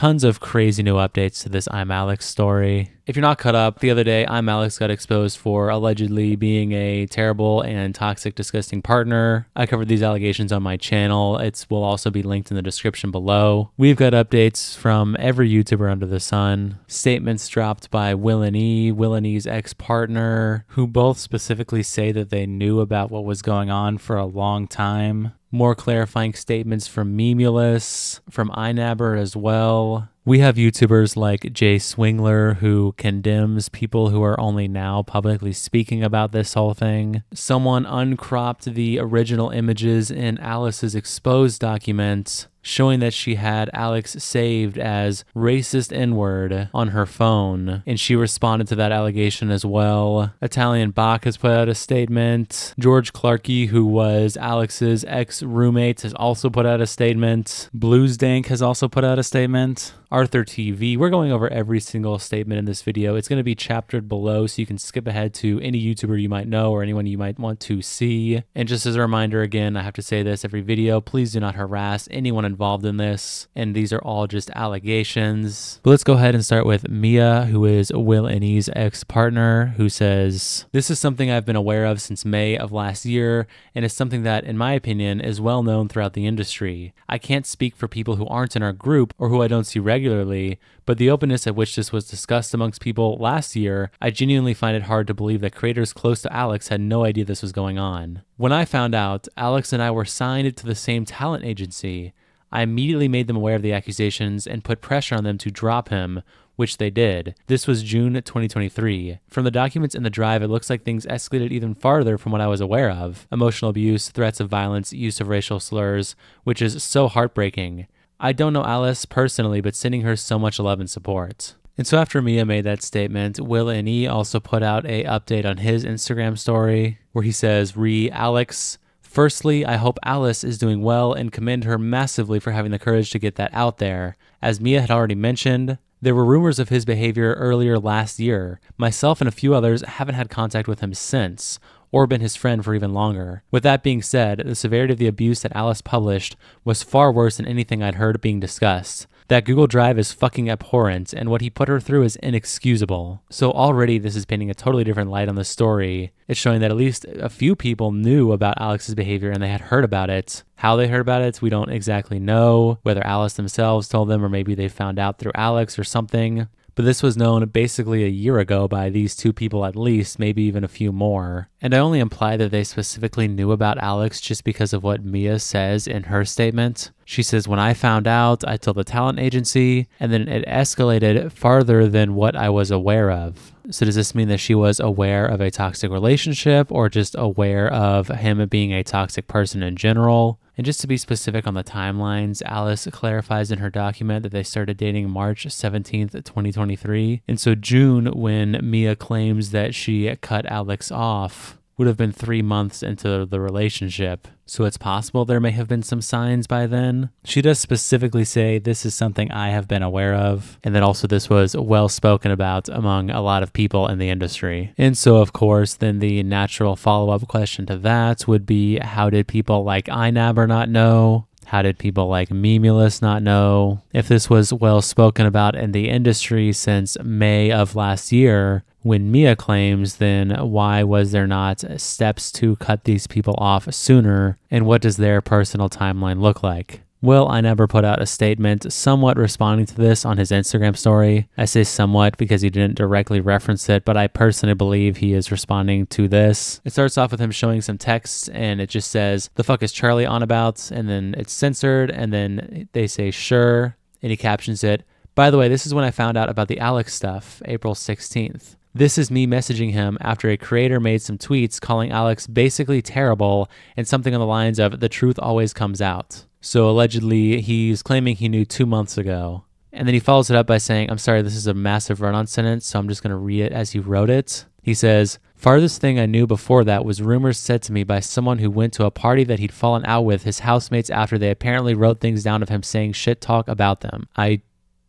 tons of crazy new updates to this ImAllexx story. If you're not caught up, the other day, ImAllexx got exposed for allegedly being a terrible and toxic, disgusting partner. I covered these allegations on my channel. It will also be linked in the description below. We've got updates from every YouTuber under the sun. Statements dropped by WillNE, WillNE's ex-partner, who both specifically say that they knew about what was going on for a long time. More clarifying statements from Memeulous, from iNabber as well. We have YouTubers like Swingler who condemns people who are only now publicly speaking about this whole thing. Someone uncropped the original images in Alice's exposed document, showing that she had Alex saved as racist N-word on her phone, and she responded to that allegation as well. ItalianBach has put out a statement. George Clarkey, who was Alex's ex-roommate, has also put out a statement. Bluesdank has also put out a statement. ArthurTV. We're going over every single statement in this video. It's going to be chaptered below, so you can skip ahead to any YouTuber you might know or anyone you might want to see. And just as a reminder, again, I have to say this every video, please do not harass anyone involved in this, and these are all just allegations. But let's go ahead and start with Mia, who is WillNE's ex-partner, who says, "This is something I've been aware of since May of last year, and it's something that, in my opinion, is well known throughout the industry. I can't speak for people who aren't in our group or who I don't see regularly, but the openness at which this was discussed amongst people last year, I genuinely find it hard to believe that creators close to Alex had no idea this was going on. When I found out, Alex and I were signed to the same talent agency. I immediately made them aware of the accusations and put pressure on them to drop him, which they did. This was June 2023. From the documents in the drive, it looks like things escalated even farther from what I was aware of. Emotional abuse, threats of violence, use of racial slurs, which is so heartbreaking. I don't know Alice personally, but sending her so much love and support." And so after Mia made that statement, WillNE also put out a update on his Instagram story where he says, "Alex, firstly, I hope Alice is doing well and commend her massively for having the courage to get that out there. As Mia had already mentioned, there were rumors of his behavior earlier last year. Myself and a few others haven't had contact with him since, or been his friend for even longer. With that being said, the severity of the abuse that Alice published was far worse than anything I'd heard being discussed. That Google Drive is fucking abhorrent, and what he put her through is inexcusable." So already this is painting a totally different light on the story. It's showing that at least a few people knew about Alex's behavior and they had heard about it. How they heard about it, we don't exactly know, whether Alice themselves told them or maybe they found out through Alex or something. But this was known basically a year ago by these two people at least, maybe even a few more. And I only imply that they specifically knew about Alex just because of what Mia says in her statement. She says, "When I found out, I told the talent agency, and then it escalated farther than what I was aware of." So does this mean that she was aware of a toxic relationship or just aware of him being a toxic person in general? And just to be specific on the timelines, Alice clarifies in her document that they started dating March 17th, 2023. And so June, when Mia claims that she cut Alex off, would have been 3 months into the relationship. So it's possible there may have been some signs by then. She does specifically say, "This is something I have been aware of," and that also this was well spoken about among a lot of people in the industry. And so of course, then the natural follow-up question to that would be, how did people like iNabber not know? How did people like Memeulous not know? If this was well spoken about in the industry since May of last year, when Mia claims, then why was there not steps to cut these people off sooner? And what does their personal timeline look like? Well, iNabber put out a statement somewhat responding to this on his Instagram story. I say somewhat because he didn't directly reference it, but I personally believe he is responding to this. It starts off with him showing some text, and it just says, "The fuck is Charlie on about?" And then it's censored, and then they say, "Sure." And he captions it, "By the way, this is when I found out about the Alex stuff, April 16th. This is me messaging him after a creator made some tweets calling Alex basically terrible and something on the lines of, 'The truth always comes out.'" So allegedly, he's claiming he knew 2 months ago. And then he follows it up by saying, "I'm sorry, this is a massive run-on sentence, so I'm just going to read it as he wrote it." He says, "Farthest thing I knew before that was rumors said to me by someone who went to a party that he'd fallen out with his housemates after they apparently wrote things down of him saying shit talk about them. I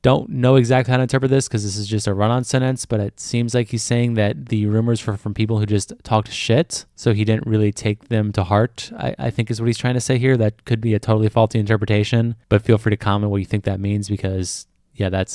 don't know exactly how to interpret this because this is just a run-on sentence, but it seems like he's saying that the rumors were from people who just talked shit, so he didn't really take them to heart, I think is what he's trying to say here. That could be a totally faulty interpretation, but feel free to comment what you think that means because, Yeah,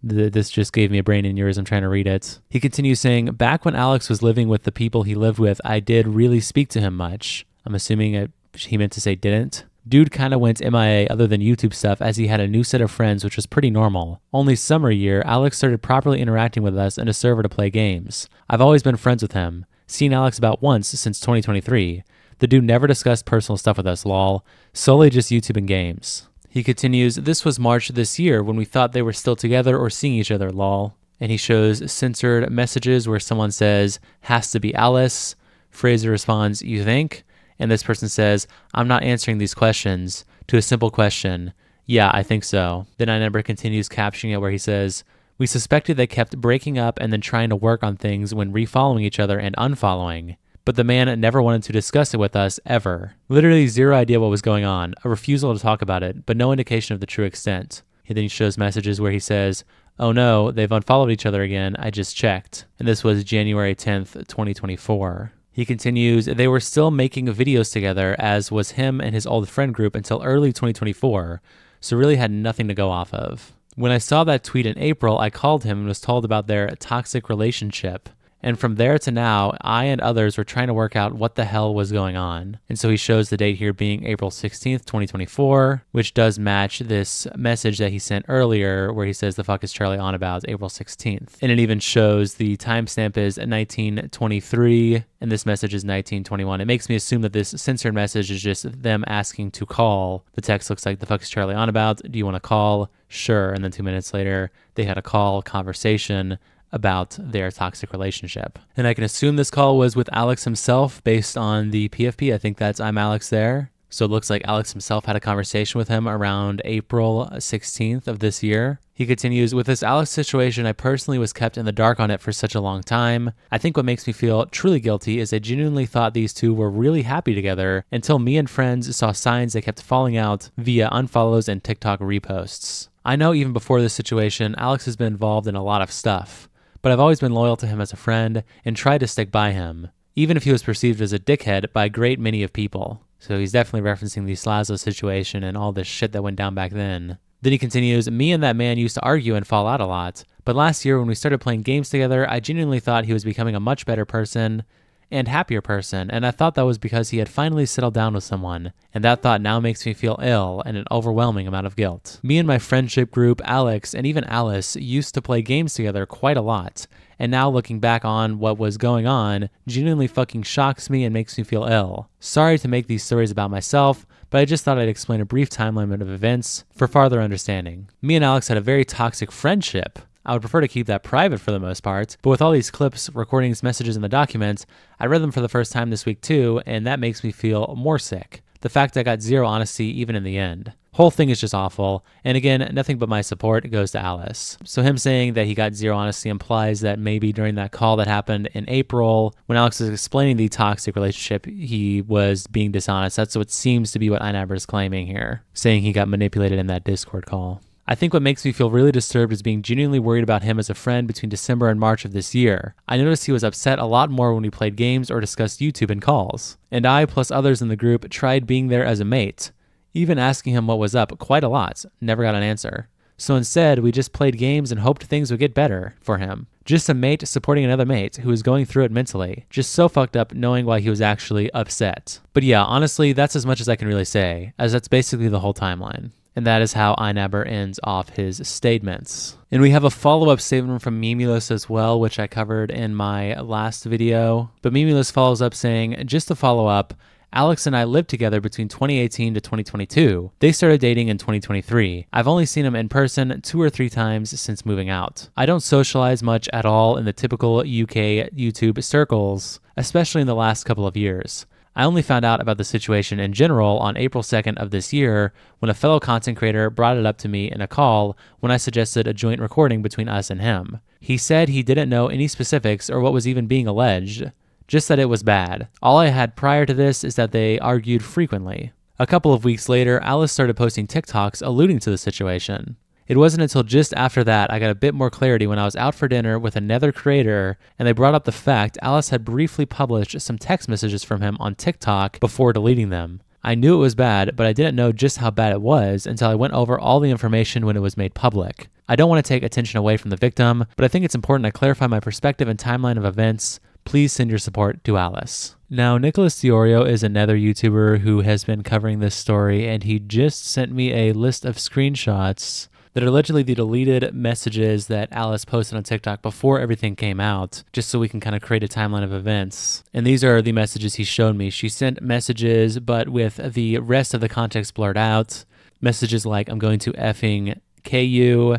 this just gave me a brain aneurysm trying to read it. He continues saying, back when Alex was living with the people he lived with, I did really speak to him much. I'm assuming he meant to say didn't. Dude kind of went MIA other than YouTube stuff as he had a new set of friends, which was pretty normal. Only summer year, Alex started properly interacting with us in a server to play games. I've always been friends with him. Seen Alex about once since 2023. The dude never discussed personal stuff with us, lol. Solely just YouTube and games. He continues, this was March this year when we thought they were still together or seeing each other, lol. And he shows censored messages where someone says, has to be Alice. Fraser responds, you think? And this person says, I'm not answering these questions, to a simple question. Yeah, I think so. Then iNabber continues captioning it where he says, we suspected they kept breaking up and then trying to work on things when refollowing each other and unfollowing. But the man never wanted to discuss it with us, ever. Literally zero idea what was going on, a refusal to talk about it, but no indication of the true extent. He then shows messages where he says, oh no, they've unfollowed each other again, I just checked. And this was January 10th, 2024. He continues, they were still making videos together, as was him and his old friend group until early 2024, so really had nothing to go off of. When I saw that tweet in April, I called him and was told about their toxic relationship. And from there to now, I and others were trying to work out what the hell was going on. And so he shows the date here being April 16th, 2024, which does match this message that he sent earlier where he says the fuck is Charlie on about April 16th. And it even shows the timestamp is 1923 and this message is 1921. It makes me assume that this censored message is just them asking to call. The text looks like the fuck is Charlie on about? Do you want to call? Sure. And then 2 minutes later, they had a call conversation about their toxic relationship. And I can assume this call was with Alex himself based on the PFP. I think that's ImAllexx there. So it looks like Alex himself had a conversation with him around April 16th of this year. He continues, with this Alex situation, I personally was kept in the dark on it for such a long time. I think what makes me feel truly guilty is I genuinely thought these two were really happy together until me and friends saw signs they kept falling out via unfollows and TikTok reposts. I know even before this situation, Alex has been involved in a lot of stuff, but I've always been loyal to him as a friend and tried to stick by him, even if he was perceived as a dickhead by a great many of people. So he's definitely referencing the Slazo situation and all this shit that went down back then. Then he continues, me and that man used to argue and fall out a lot, but last year when we started playing games together, I genuinely thought he was becoming a much better person and happier person, and I thought that was because he had finally settled down with someone, and that thought now makes me feel ill and an overwhelming amount of guilt. Me and my friendship group, Alex, and even Alice used to play games together quite a lot, and now looking back on what was going on genuinely fucking shocks me and makes me feel ill. Sorry to make these stories about myself, but I just thought I'd explain a brief timeline of events for farther understanding. Me and Alex had a very toxic friendship. I would prefer to keep that private for the most part, but with all these clips, recordings, messages, and the documents, I read them for the first time this week too, and that makes me feel more sick. The fact I got zero honesty even in the end. Whole thing is just awful, and again, nothing but my support goes to Alice. So him saying that he got zero honesty implies that maybe during that call that happened in April, when Alex was explaining the toxic relationship, he was being dishonest. That's what seems to be what iNabber is claiming here, saying he got manipulated in that Discord call. I think what makes me feel really disturbed is being genuinely worried about him as a friend between December and March of this year. I noticed he was upset a lot more when we played games or discussed YouTube in calls. And I, plus others in the group, tried being there as a mate, even asking him what was up quite a lot, never got an answer. So instead, we just played games and hoped things would get better for him. Just a mate supporting another mate who was going through it mentally. Just so fucked up knowing why he was actually upset. But yeah, honestly, that's as much as I can really say, as that's basically the whole timeline. And that is how iNabber ends off his statements. And we have a follow-up statement from Memeulous as well, which I covered in my last video. But Memeulous follows up saying, just to follow up, Alex and I lived together between 2018 to 2022. They started dating in 2023. I've only seen him in person 2 or 3 times since moving out. I don't socialize much at all in the typical UK YouTube circles, especially in the last couple of years. I only found out about the situation in general on April 2nd of this year when a fellow content creator brought it up to me in a call when I suggested a joint recording between us and him. He said he didn't know any specifics or what was even being alleged, just that it was bad. All I had prior to this is that they argued frequently. A couple of weeks later, Alice started posting TikToks alluding to the situation. It wasn't until just after that I got a bit more clarity when I was out for dinner with another creator and they brought up the fact Alice had briefly published some text messages from him on TikTok before deleting them. I knew it was bad, but I didn't know just how bad it was until I went over all the information when it was made public. I don't want to take attention away from the victim, but I think it's important I clarify my perspective and timeline of events. Please send your support to Alice. Now, Nicholas Diorio is another YouTuber who has been covering this story, and he just sent me a list of screenshots that are allegedly the deleted messages that Alice posted on TikTok before everything came out, just so we can kind of create a timeline of events. And these are the messages he showed me. She sent messages, but with the rest of the context blurred out. Messages like, I'm going to effing KU,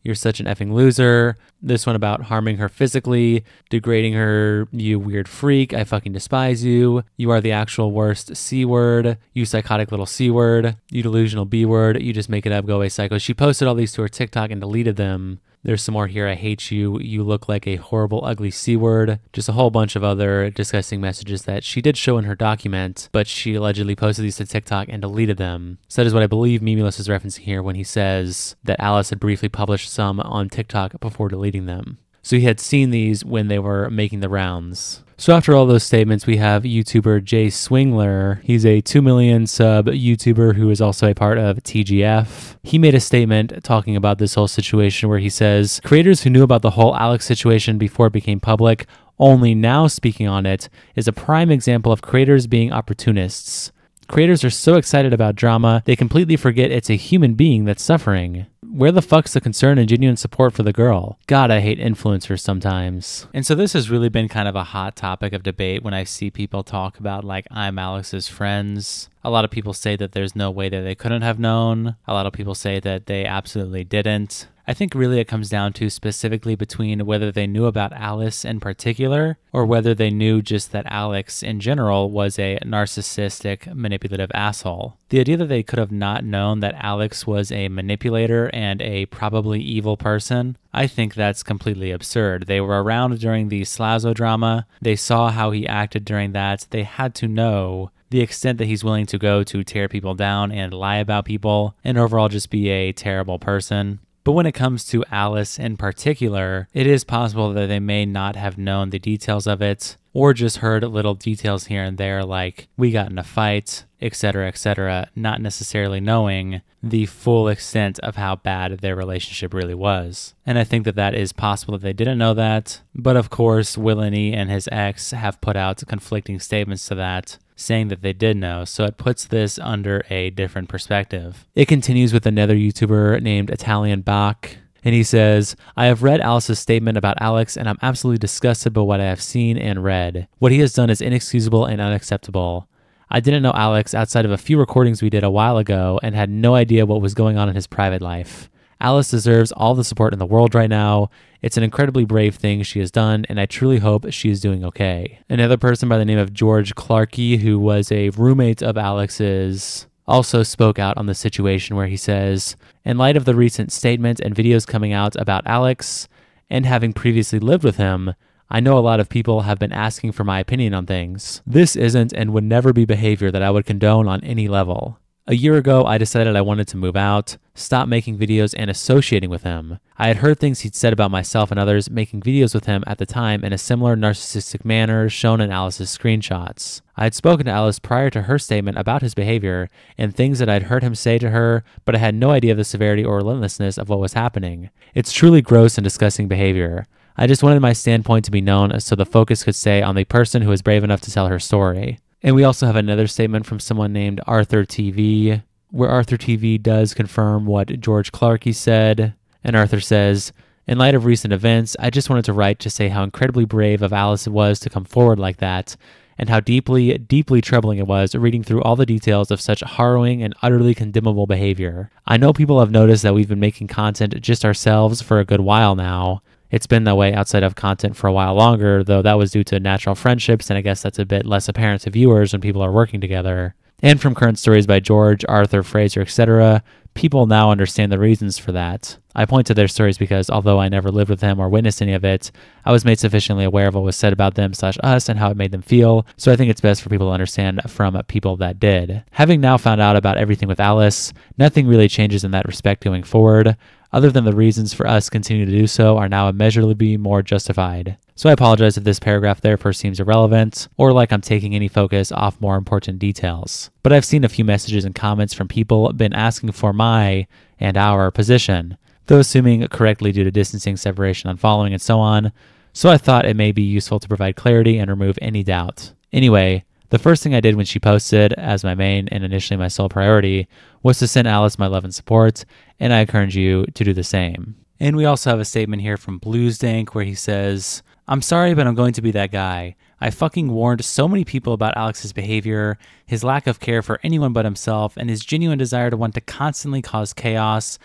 you're such an effing loser. This one about harming her physically, degrading her, you weird freak, I fucking despise you. You are the actual worst C word, you psychotic little C word, you delusional B word, you just make it up, go away psycho. She posted all these to her TikTok and deleted them. There's some more here. I hate you. You look like a horrible, ugly C word. Just a whole bunch of other disgusting messages that she did show in her document, but she allegedly posted these to TikTok and deleted them. So that is what I believe Memeulous is referencing here when he says that Alice had briefly published some on TikTok before deleting them. So he had seen these when they were making the rounds. So after all those statements, we have YouTuber Jay Swingler. He's a 2 million sub YouTuber who is also a part of TGF. He made a statement talking about this whole situation where he says, creators who knew about the whole Alex situation before it became public, only now speaking on it, is a prime example of creators being opportunists. Creators are so excited about drama, they completely forget it's a human being that's suffering. Where the fuck's the concern and genuine support for the girl? God, I hate influencers sometimes. And so this has really been kind of a hot topic of debate when I see people talk about like ImAllexx's friends. A lot of people say that there's no way that they couldn't have known. A lot of people say that they absolutely didn't. I think really it comes down to specifically between whether they knew about Alice in particular or whether they knew just that Alex in general was a narcissistic, manipulative asshole. The idea that they could have not known that Alex was a manipulator and a probably evil person, I think that's completely absurd. They were around during the Slazo drama. They saw how he acted during that. They had to know the extent that he's willing to go to tear people down and lie about people and overall just be a terrible person. But when it comes to Alice in particular, it is possible that they may not have known the details of it or just heard little details here and there like we got in a fight, etc., not necessarily knowing the full extent of how bad their relationship really was. And I think that that is possible that they didn't know that. But of course, WillNE and his ex have put out conflicting statements to that, saying that they did know, so it puts this under a different perspective. It continues with another YouTuber named ItalianBach, and he says, I have read Alice's statement about Alex, and I'm absolutely disgusted by what I have seen and read. What he has done is inexcusable and unacceptable. I didn't know Alex outside of a few recordings we did a while ago and had no idea what was going on in his private life. Alice deserves all the support in the world right now. It's an incredibly brave thing she has done, and I truly hope she is doing okay. Another person by the name of George Clarkey, who was a roommate of Alex's, also spoke out on the situation where he says, in light of the recent statements and videos coming out about Alex, and having previously lived with him, I know a lot of people have been asking for my opinion on things. This isn't and would never be behavior that I would condone on any level. A year ago, I decided I wanted to move out, stop making videos and associating with him. I had heard things he'd said about myself and others making videos with him at the time in a similar narcissistic manner shown in Alice's screenshots. I had spoken to Alice prior to her statement about his behavior and things that I'd heard him say to her, but I had no idea of the severity or relentlessness of what was happening. It's truly gross and disgusting behavior. I just wanted my standpoint to be known so the focus could stay on the person who was brave enough to tell her story. And we also have another statement from someone named ArthurTV, where ArthurTV does confirm what George Clarkey said. And Arthur says, in light of recent events, I just wanted to write to say how incredibly brave of Alice it was to come forward like that, and how deeply, deeply troubling it was reading through all the details of such harrowing and utterly condemnable behavior. I know people have noticed that we've been making content just ourselves for a good while now. It's been that way outside of content for a while longer, though that was due to natural friendships, and I guess that's a bit less apparent to viewers when people are working together. And from current stories by George, Arthur, Fraser, etc., people now understand the reasons for that. I point to their stories because although I never lived with them or witnessed any of it, I was made sufficiently aware of what was said about them/us and how it made them feel, so I think it's best for people to understand from people that did. Having now found out about everything with Alice, nothing really changes in that respect going forward. other than the reasons for us continuing to do so are now immeasurably more justified. So I apologize if this paragraph therefore seems irrelevant, or like I'm taking any focus off more important details. But I've seen a few messages and comments from people been asking for my and our position, though assuming correctly due to distancing, separation, unfollowing, and so on, so I thought it may be useful to provide clarity and remove any doubt. Anyway, the first thing I did when she posted, as my main and initially my sole priority, was to send Alice my love and support, and I encourage you to do the same. And we also have a statement here from Bluesdank where he says, "I'm sorry, but I'm going to be that guy. I fucking warned so many people about Alex's behavior, his lack of care for anyone but himself, and his genuine desire to want to constantly cause chaos,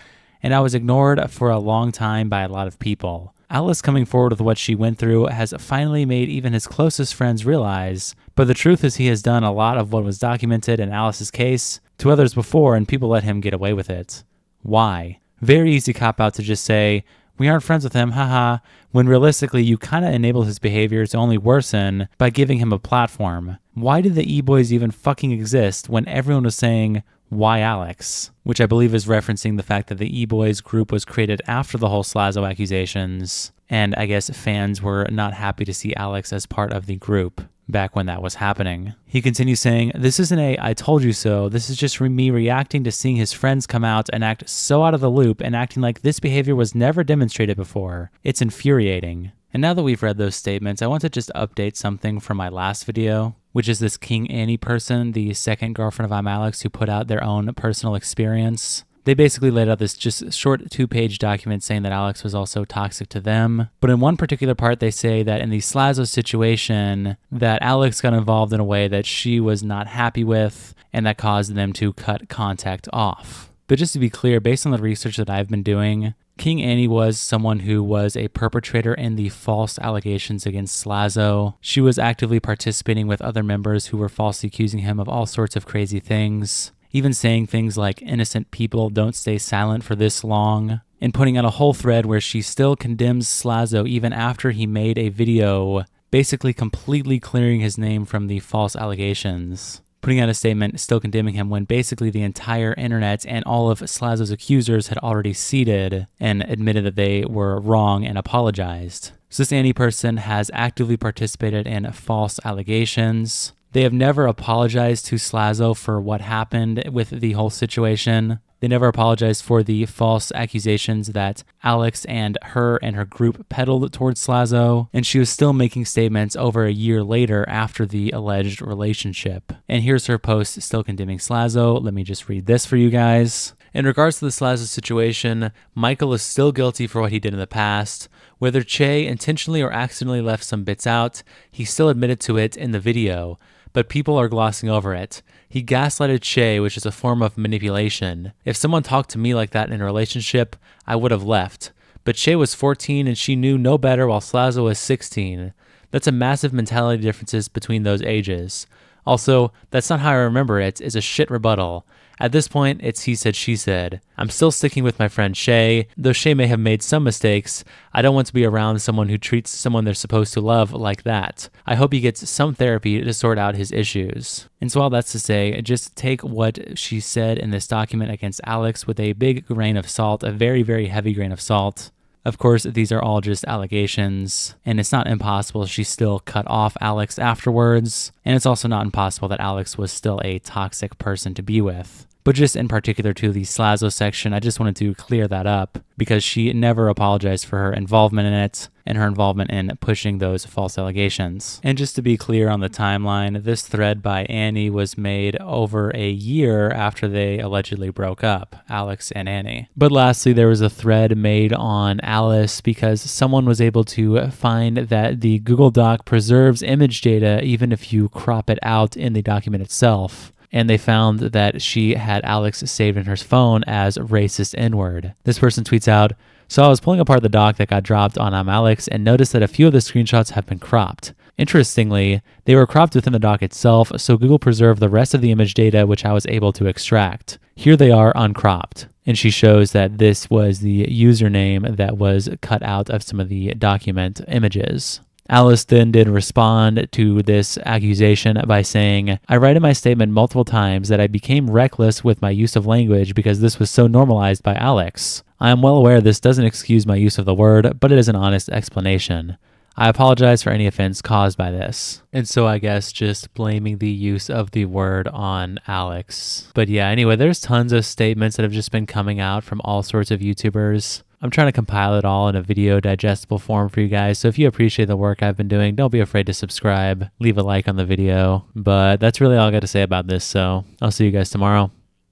and I was ignored for a long time by a lot of people. Alice coming forward with what she went through has finally made even his closest friends realize, but the truth is he has done a lot of what was documented in Alice's case to others before, and people let him get away with it. Why? Very easy cop-out to just say, we aren't friends with him, haha, when realistically you kind of enabled his behavior to only worsen by giving him a platform. Why did the E-Boys even fucking exist when everyone was saying, why Alex? Which I believe is referencing the fact that the E-Boys group was created after the whole Slazo accusations, and I guess fans were not happy to see Alex as part of the group back when that was happening. He continues saying, this isn't a I told you so, this is just me reacting to seeing his friends come out and act so out of the loop and acting like this behavior was never demonstrated before. It's infuriating. And now that we've read those statements, I want to just update something from my last video, which is this KingAni person, the second girlfriend of ImAllexx, who put out their own personal experience. They basically laid out this just short 2-page document saying that Alex was also toxic to them. But in one particular part, they say that in the Slazo situation, that Alex got involved in a way that she was not happy with, and that caused them to cut contact off. But just to be clear, based on the research that I've been doing, KingAni was someone who was a perpetrator in the false allegations against Slazo. She was actively participating with other members who were falsely accusing him of all sorts of crazy things, even saying things like innocent people don't stay silent for this long, and putting out a whole thread where she still condemns Slazo even after he made a video basically completely clearing his name from the false allegations. Putting out a statement still condemning him when basically the entire internet and all of Slazo's accusers had already ceded and admitted that they were wrong and apologized. So this Annie person has actively participated in false allegations. They have never apologized to Slazo for what happened with the whole situation. They never apologized for the false accusations that Alex and her group peddled towards Slazo, and she was still making statements over a year later after the alleged relationship. And here's her post still condemning Slazo. Let me just read this for you guys. In regards to the Slazo situation, Michael is still guilty for what he did in the past. Whether Che intentionally or accidentally left some bits out, he still admitted to it in the video, but people are glossing over it. He gaslighted Che, which is a form of manipulation. If someone talked to me like that in a relationship, I would have left. But Che was 14 and she knew no better while Slazo was 16. That's a massive mentality differences between those ages. Also, that's not how I remember it, is a shit rebuttal. At this point, it's he said, she said. I'm still sticking with my friend Shay, though Shay may have made some mistakes. I don't want to be around someone who treats someone they're supposed to love like that. I hope he gets some therapy to sort out his issues. And so all that's to say, just take what she said in this document against Alex with a big grain of salt, a very, very heavy grain of salt. Of course, these are all just allegations, and it's not impossible she still cut off Alex afterwards, and it's also not impossible that Alex was still a toxic person to be with. But just in particular to the Slazo section, I just wanted to clear that up because she never apologized for her involvement in it and her involvement in pushing those false allegations. And just to be clear on the timeline, this thread by Annie was made over a year after they allegedly broke up, Alex and Annie. But lastly, there was a thread made on Alice because someone was able to find that the Google Doc preserves image data even if you crop it out in the document itself. And they found that she had Alex saved in her phone as racist N-word. This person tweets out, "So I was pulling apart the doc that got dropped on ImAllexx and noticed that a few of the screenshots have been cropped. Interestingly, they were cropped within the doc itself, so Google preserved the rest of the image data which I was able to extract. Here they are uncropped." And she shows that this was the username that was cut out of some of the document images. Alice then did respond to this accusation by saying, "I write in my statement multiple times that I became reckless with my use of language because this was so normalized by Alex. I am well aware this doesn't excuse my use of the word, but it is an honest explanation. I apologize for any offense caused by this." And so I guess just blaming the use of the word on Alex. But yeah, anyway, there's tons of statements that have just been coming out from all sorts of YouTubers. I'm trying to compile it all in a video digestible form for you guys. So if you appreciate the work I've been doing, don't be afraid to subscribe, leave a like on the video. But that's really all I got to say about this. So I'll see you guys tomorrow.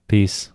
Peace.